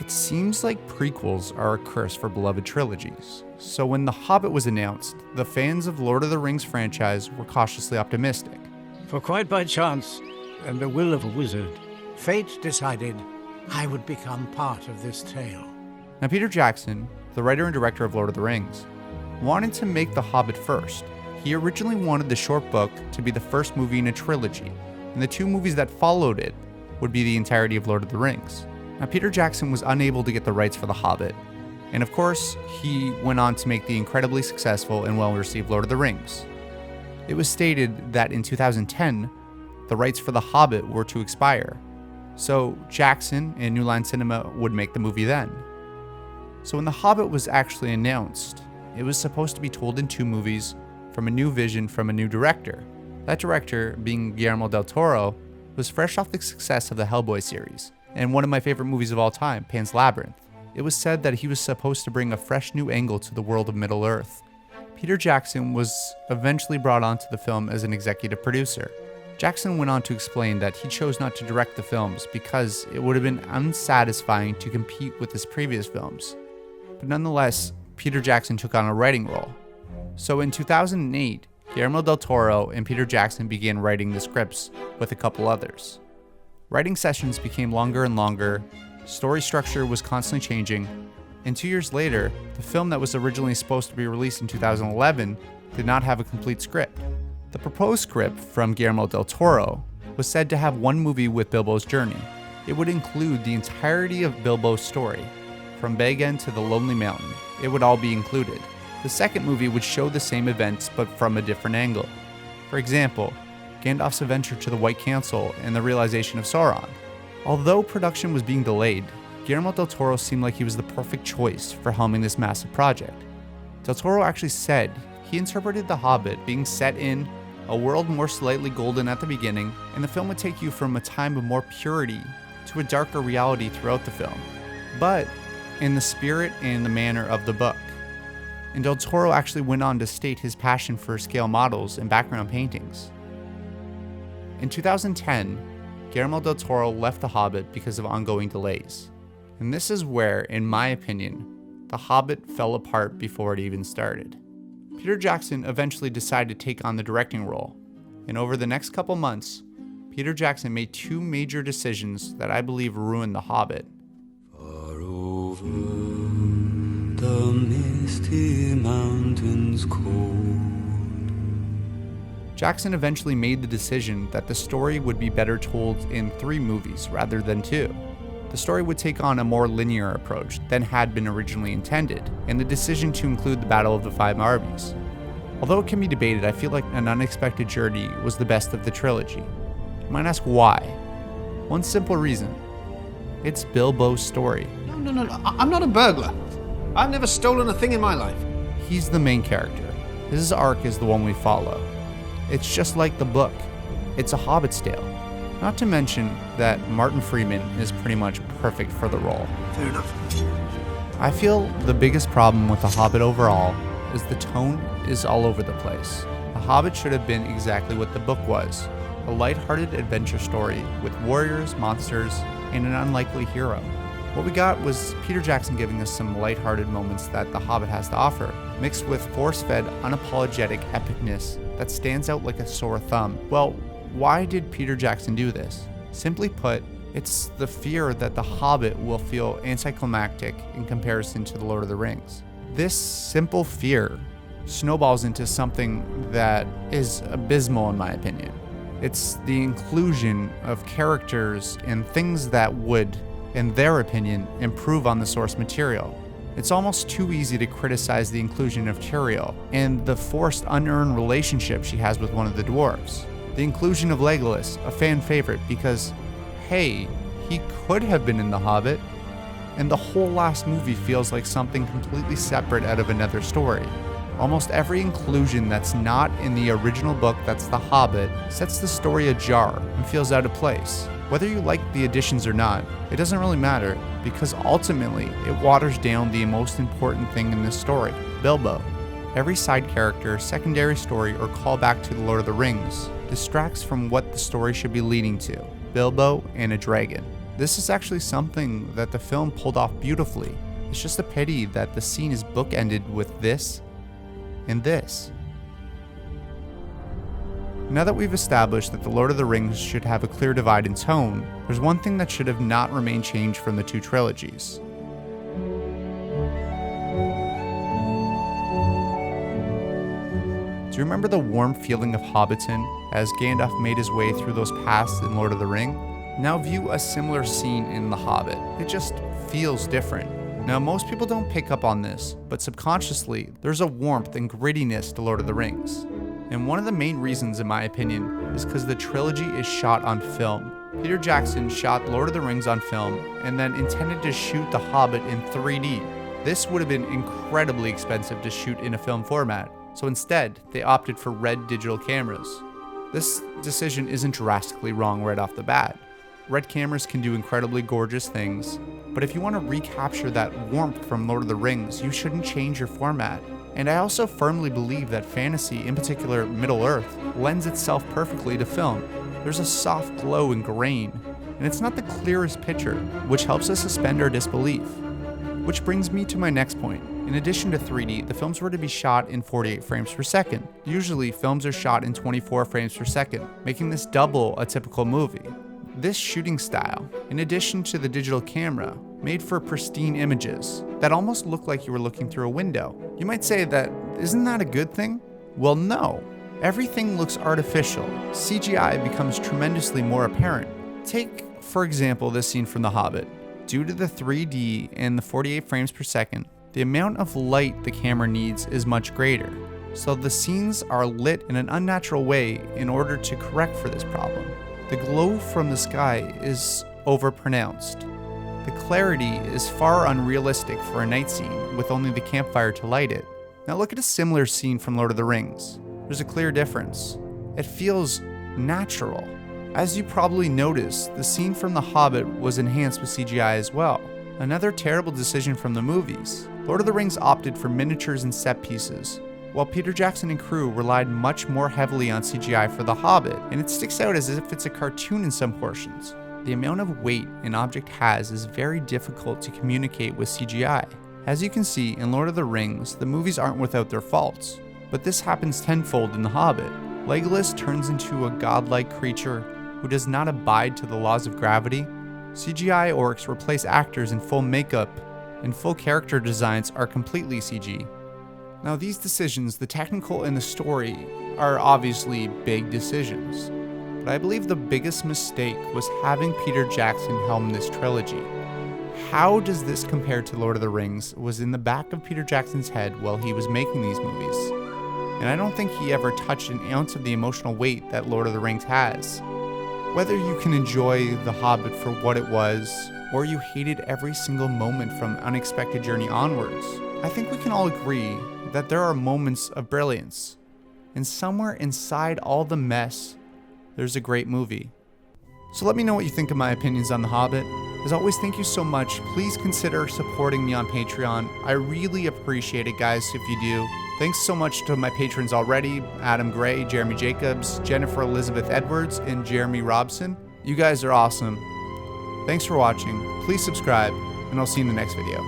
It seems like prequels are a curse for beloved trilogies. So when The Hobbit was announced, the fans of Lord of the Rings franchise were cautiously optimistic. For quite by chance, and the will of a wizard, fate decided I would become part of this tale. Now Peter Jackson, the writer and director of Lord of the Rings, wanted to make The Hobbit first. He originally wanted the short book to be the first movie in a trilogy, and the 2 movies that followed it would be the entirety of Lord of the Rings. Now Peter Jackson was unable to get the rights for The Hobbit, and of course, he went on to make the incredibly successful and well-received Lord of the Rings. It was stated that in 2010, the rights for The Hobbit were to expire, so Jackson and New Line Cinema would make the movie then. So when The Hobbit was actually announced, it was supposed to be told in 2 movies from a new vision from a new director. That director, being Guillermo del Toro, was fresh off the success of the Hellboy series, and one of my favorite movies of all time, Pan's Labyrinth. It was said that he was supposed to bring a fresh new angle to the world of Middle-earth. Peter Jackson was eventually brought onto the film as an executive producer. Jackson went on to explain that he chose not to direct the films because it would have been unsatisfying to compete with his previous films. But nonetheless, Peter Jackson took on a writing role. So in 2008, Guillermo del Toro and Peter Jackson began writing the scripts with a couple others. Writing sessions became longer and longer, story structure was constantly changing, and 2 years later, the film that was originally supposed to be released in 2011 did not have a complete script. The proposed script from Guillermo del Toro was said to have 1 movie with Bilbo's journey. It would include the entirety of Bilbo's story, from Bag End to the Lonely Mountain. It would all be included. The second movie would show the same events but from a different angle. For example, Gandalf's adventure to the White Council and the realization of Sauron. Although production was being delayed, Guillermo del Toro seemed like he was the perfect choice for helming this massive project. Del Toro actually said he interpreted The Hobbit being set in a world more slightly golden at the beginning, and the film would take you from a time of more purity to a darker reality throughout the film, but in the spirit and the manner of the book. And Del Toro actually went on to state his passion for scale models and background paintings. In 2010, Guillermo del Toro left The Hobbit because of ongoing delays. And this is where, in my opinion, The Hobbit fell apart before it even started. Peter Jackson eventually decided to take on the directing role, and over the next couple months, Peter Jackson made 2 major decisions that I believe ruined The Hobbit. Far over the misty mountains cold. Jackson eventually made the decision that the story would be better told in 3 movies rather than 2. The story would take on a more linear approach than had been originally intended, and the decision to include the Battle of the Five Armies. Although it can be debated, I feel like An Unexpected Journey was the best of the trilogy. You might ask why. One simple reason. It's Bilbo's story. No. I'm not a burglar. I've never stolen a thing in my life. He's the main character. His arc is the one we follow. It's just like the book. It's a Hobbit's tale. Not to mention that Martin Freeman is pretty much perfect for the role. Fair enough. I feel the biggest problem with The Hobbit overall is the tone is all over the place. The Hobbit should have been exactly what the book was. A lighthearted adventure story with warriors, monsters, and an unlikely hero. What we got was Peter Jackson giving us some lighthearted moments that The Hobbit has to offer, mixed with force-fed, unapologetic epicness that stands out like a sore thumb. Well, why did Peter Jackson do this? Simply put, it's the fear that The Hobbit will feel anticlimactic in comparison to The Lord of the Rings. This simple fear snowballs into something that is abysmal in my opinion. It's the inclusion of characters and things that would, in their opinion, improve on the source material. It's almost too easy to criticize the inclusion of Tiriel and the forced unearned relationship she has with one of the dwarves. The inclusion of Legolas, a fan favorite, because, hey, he could have been in The Hobbit, and the whole last movie feels like something completely separate out of another story. Almost every inclusion that's not in the original book that's The Hobbit sets the story ajar and feels out of place. Whether you like the additions or not, it doesn't really matter, because ultimately it waters down the most important thing in this story, Bilbo. Every side character, secondary story, or callback to The Lord of the Rings distracts from what the story should be leading to, Bilbo and a dragon. This is actually something that the film pulled off beautifully. It's just a pity that the scene is bookended with this and this. Now that we've established that The Lord of the Rings should have a clear divide in tone, there's one thing that should have not remained changed from the two trilogies. Do you remember the warm feeling of Hobbiton as Gandalf made his way through those paths in Lord of the Ring? Now view a similar scene in The Hobbit. It just feels different. Now most people don't pick up on this, but subconsciously there's a warmth and grittiness to Lord of the Rings. And one of the main reasons, in my opinion, is because the trilogy is shot on film. Peter Jackson shot Lord of the Rings on film and then intended to shoot The Hobbit in 3D. This would have been incredibly expensive to shoot in a film format. So instead, they opted for red digital cameras. This decision isn't drastically wrong right off the bat. Red cameras can do incredibly gorgeous things, but if you want to recapture that warmth from Lord of the Rings, you shouldn't change your format. And I also firmly believe that fantasy, in particular Middle-earth, lends itself perfectly to film. There's a soft glow and grain, and it's not the clearest picture, which helps us suspend our disbelief. Which brings me to my next point. In addition to 3D, the films were to be shot in 48 frames per second. Usually, films are shot in 24 frames per second, making this double a typical movie. This shooting style, in addition to the digital camera, made for pristine images that almost look like you were looking through a window. You might say that, isn't that a good thing? Well, no. Everything looks artificial. CGI becomes tremendously more apparent. Take, for example, this scene from The Hobbit. Due to the 3D and the 48 frames per second, the amount of light the camera needs is much greater. So the scenes are lit in an unnatural way in order to correct for this problem. The glow from the sky is overpronounced. The clarity is far unrealistic for a night scene with only the campfire to light it. Now look at a similar scene from Lord of the Rings. There's a clear difference. It feels natural. As you probably noticed, the scene from The Hobbit was enhanced with CGI as well. Another terrible decision from the movies. Lord of the Rings opted for miniatures and set pieces, while Peter Jackson and crew relied much more heavily on CGI for The Hobbit, and it sticks out as if it's a cartoon in some portions. The amount of weight an object has is very difficult to communicate with CGI. As you can see, in Lord of the Rings, the movies aren't without their faults, but this happens tenfold in The Hobbit. Legolas turns into a godlike creature who does not abide to the laws of gravity. CGI orcs replace actors in full makeup, and full character designs are completely CG. Now these decisions, the technical and the story, are obviously big decisions, but I believe the biggest mistake was having Peter Jackson helm this trilogy. How does this compare to Lord of the Rings was in the back of Peter Jackson's head while he was making these movies, and I don't think he ever touched an ounce of the emotional weight that Lord of the Rings has. Whether you can enjoy The Hobbit for what it was, or you hated every single moment from Unexpected Journey onwards, I think we can all agree that there are moments of brilliance. And somewhere inside all the mess, there's a great movie. So let me know what you think of my opinions on The Hobbit. As always, thank you so much. Please consider supporting me on Patreon. I really appreciate it, guys, if you do. Thanks so much to my patrons already: Adam Gray, Jeremy Jacobs, Jennifer Elizabeth Edwards, and Jeremy Robson. You guys are awesome. Thanks for watching. Please subscribe, and I'll see you in the next video.